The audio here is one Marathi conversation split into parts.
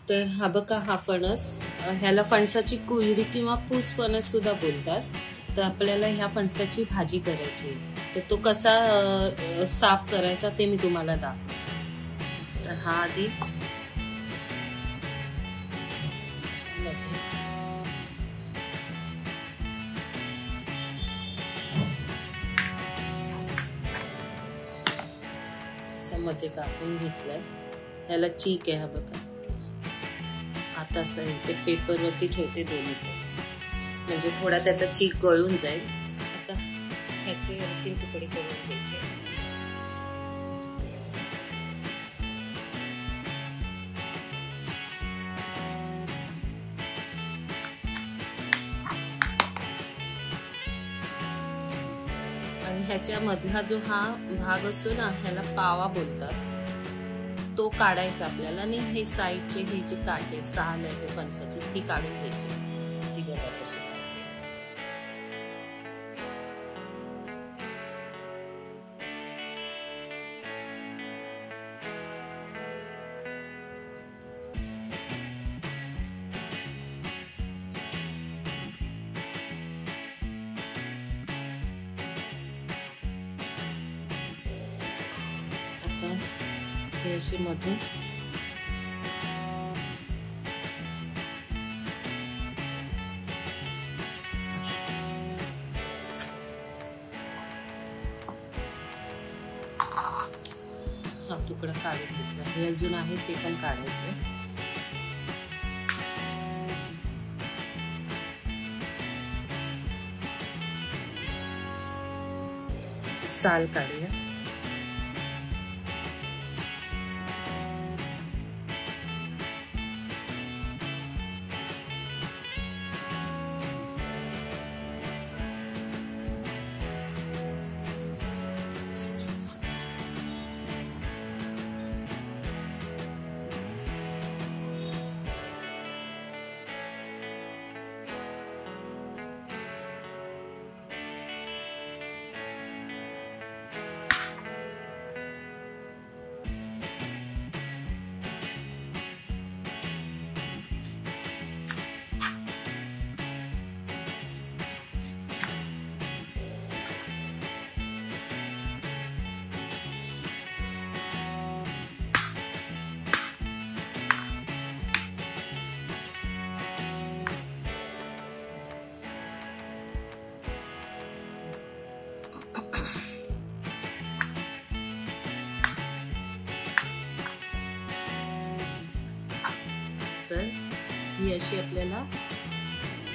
तर हा बघा हा फणस, ह्याला फणसाची कुलरी किंवा पूस फणस सुद्धा बोलतात. तर आपल्याला ह्या फणसाची भाजी करायची, तर तो कसा साफ करायचा ते मी तुम्हाला दाखवते. तर हा आधी मध्ये कापून घेतलाय. याला चीक आहे हा बघा. आता असं इथे पेपर वरती ठेवते दोन्ही पण, म्हणजे थोडा त्याचा चीक गळून जाईल. आता ह्याचे आणखी तुकडे करून घ्यायचे. आणि ह्याच्या मधला जो हा भाग असतो ना, ह्याला पावा बोलतात, तो काढायचा आपल्याला. आणि हे साईडचे हे जे काटे साल आहे फणसाची ती काढून घ्यायची. ती बघा कशी काढते. आता हे अशी मधून हा तुकडा काढून घेतला. हे अजून आहे ते पण काढायचं. साल काढूया. तर ही अशी आपल्याला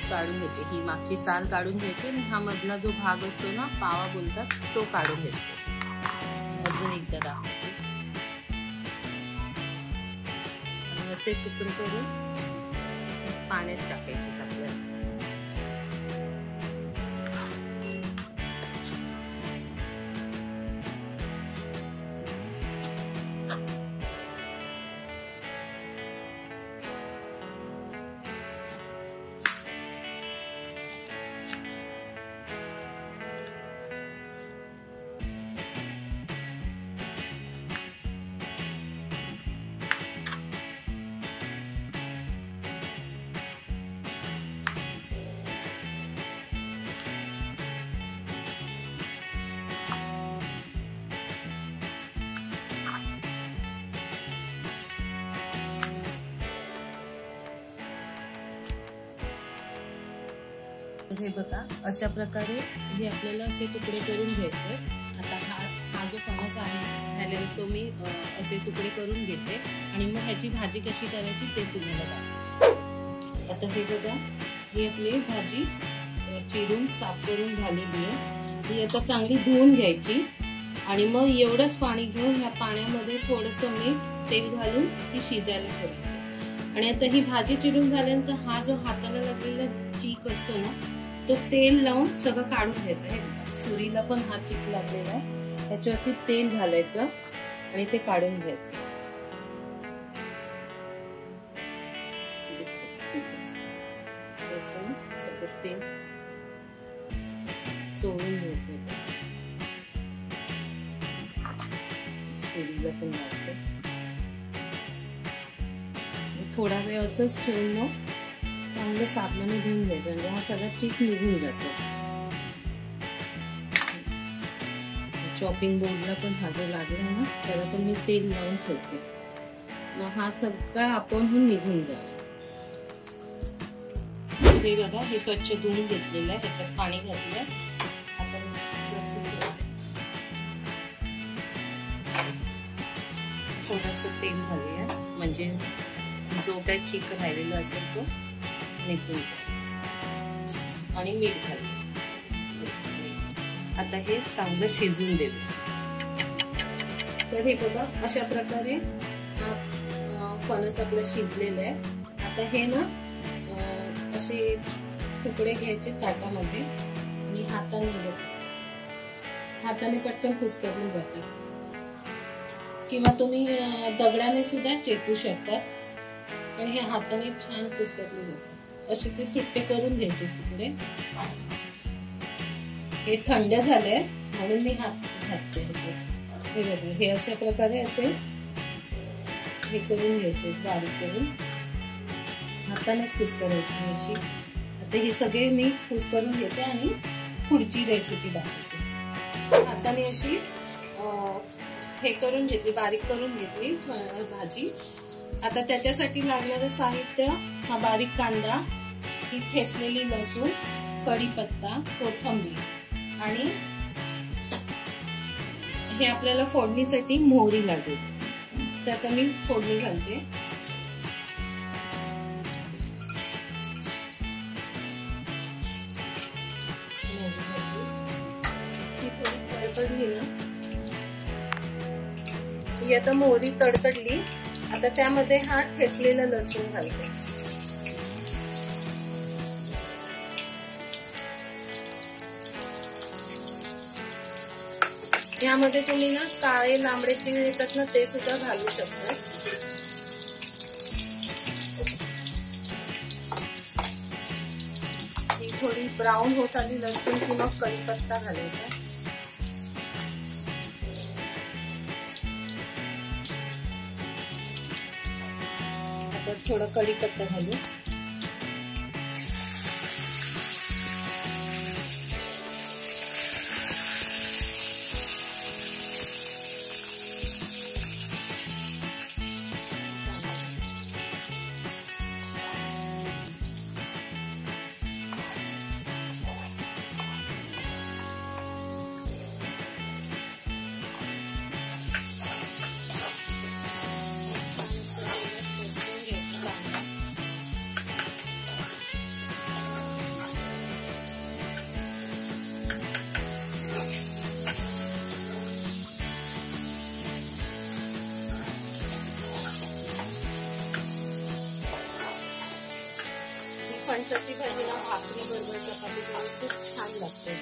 काढून घ्यायची. ही मागची साल काढून घ्यायची आणि हा मधला जो भाग असतो ना, पावा बोलतात, तो काढून घ्यायचा. अजून एकदा दाखवते. आणि असे तुकडे करून पाण्यात टाकायचे आपल्याला. हे बघा अशा प्रकारे हे आपल्याला असे तुकडे करून घ्यायचे. आता हा जो फणस आहे ह्याला तो मी असे तुकडे करून घेते आणि मग ह्याची भाजी कशी करायची ते तुम्हाला दाखवते. आता हे बघा, ही आपली भाजी चिरून साफ करून झालेली आहे. ही आता चांगली धुवून घ्यायची आणि मग एवढंच पाणी घेऊन ह्या पाण्यामध्ये थोडंसं मीठ तेल घालून ती शिजायला ठेवायची. आणि आता ही भाजी चिरून झाल्यानंतर हा जो हाताला लागलेला चीक असतो ना, तो तेल लावून सगळं काढून घ्यायचं. हे बघा सुरीला पण हा चीक लागलेला आहे, त्याच्यावरती तेल घालायचं आणि ते काढून घ्यायचं. सगळं तेल चोळून घ्यायचं. सुरीला पण लावते. थोडा वेळ असंच ठेवून मग चांगलं साबणाने धुवून घ्यायचं म्हणजे हा सगळा चीक निघून जातो. चॉपिंग बोर्डला पण हा जो लागला ना त्याला पण मी तेल लावून ठेवते. मग हा सगळा आपोआपच निघून जाईल. हे बघा, हे स्वच्छ धुवून घेतलेलं आहे. ह्याच्यात पाणी घातलंय. आता मी ठेवते. थोडंसं तेल घालूया म्हणजे जो काही चीक राहिलेला असेल तो निघून जाईल. आणि मीठ घालूया. आता हे चांगलं शिजून देऊया. तर हे बघा, अशा प्रकारे हा फणस आपला शिजलेला आहे. आता हे ना असे तुकडे घ्यायचे ताटामध्ये आणि हाताने पटकन कुस्करले जातात. किंवा तुम्ही दगडाने सुद्धा चेचू शकतात आणि हे हाताने छान कुस्करले जातात. असे ते सुट्टे करून घ्यायचे तुकडे. हे थंड झालंय म्हणून मी हात घालते ह्याच्यात. हे बघा, हे अशा प्रकारे असे हे करून घ्यायचे, बारीक करून हातानेच कुस्करायची अशी. आता हे सगळे मी कुस्करून घेते आणि पुढची रेसिपी दाखवते. हाताने अशी हे करून घेतली, बारीक करून घेतली भाजी. आता त्याच्यासाठी लागणारं साहित्य हा बारीक कांदा, ही ठेचलेली लसूण, कढीपत्ता, कोथिंबीर आणि हे आपल्याला फोडणीसाठी मोहरी लागेल. तर आता मी फोडणी घालते. ती थोडी तडतडली ना, ही आता मोहरी तडतडली. आता त्यामध्ये हा ठेचलेला लसूण घालते. यामध्ये तुम्ही ना काळे लांबडे तीळ येतात ना ते सुद्धा घालू शकता. ही थोडी ब्राऊन होत आली लसूण की मग कढीपत्ता घालायचा. आता थोडा कढीपत्ता घालू. फणसाची भाजी ना भाकरी बरोबर, चपाती बरोबर खूप छान लागते.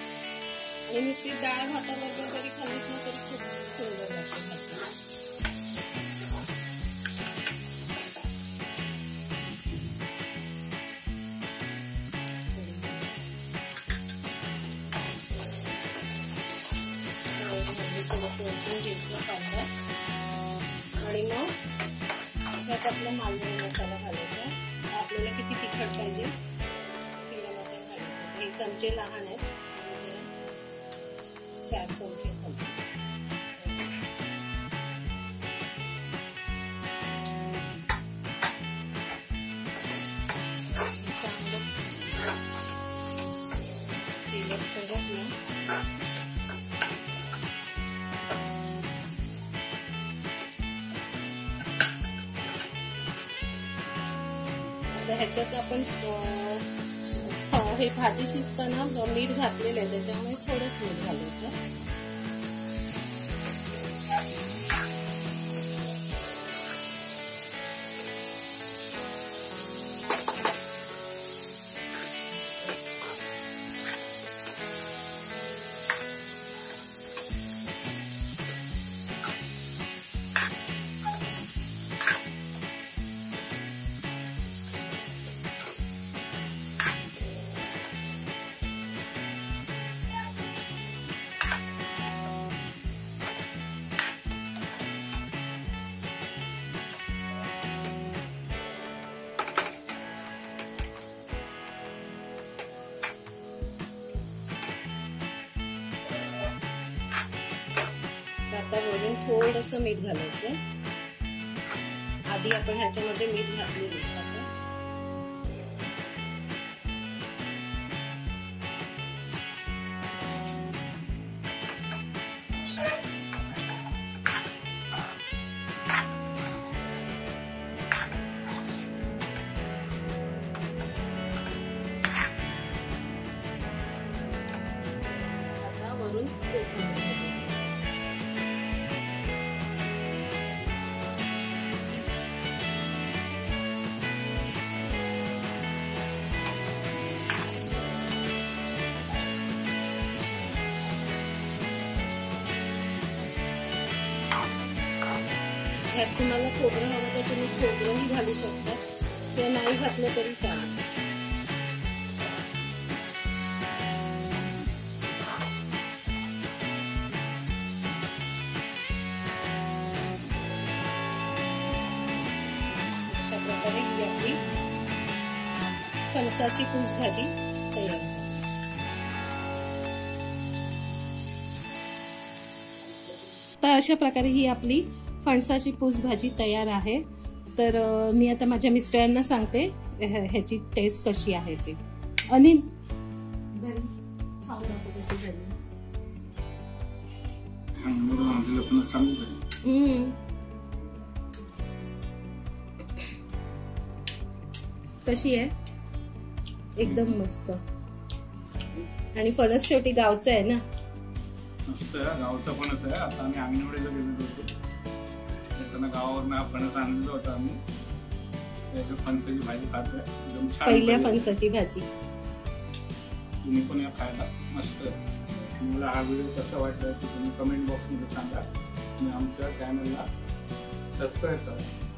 आणि नुसती डाळ भाताबरोबर जरी खाल्लीत ना तरी खूप सुंदर लागते भाजी. कांदा आणि मग त्यात आपला मालवणी मसाला घालायचा. आपल्याला किती तिखट पाहिजे तेवढा मसाला घालायचा. हे चमचे लहान आहेत आणि 4 चमचे घालतो. चांगलं तेलात परतलं. ह्याच्यात आपण हे भाजी शिजताना मीठ घातलेलं आहे त्याच्यामुळे थोडंच मीठ घालायचं. थोडंसं मीठ घालायचं. आधी आपण ह्याच्यामध्ये मीठ घातलेलं. आता वरून कोथिंबीर. ह्यात तुम्हाला खोबरं हवं तर तुम्ही खोबरंही घालू शकता किंवा नाही घातलं तरी चालेल. अशा प्रकारे ही आपली फणसाची पूस भाजी तयार. तर अशा प्रकारे ही आपली फणसाची पूस भाजी तयार आहे. तर मी आता माझ्या मिस्टरांना सांगते ह्याची टेस्ट कशी आहे ते. अनिल खाऊ नको कशी झाली. कशी आहे? एकदम मस्त. आणि फणस शेवटी गावचं आहे ना. मस्त गावचा फणस आहे. आता आम्ही अंगणवाडीला गेलेलो होतो. येताना गावावरून हा फणस आणलेला होता आम्ही. फणसाची भाजी खातोय. एकदम छान. पहिल्या फणसाची भाजी. तुम्ही पण या खायला मस्त. तुम्हाला हा व्हिडिओ कसा वाटला ते तुम्ही कमेंट बॉक्स मध्ये सांगा. तुम्ही आमच्या चॅनलला सबस्क्राईब करा.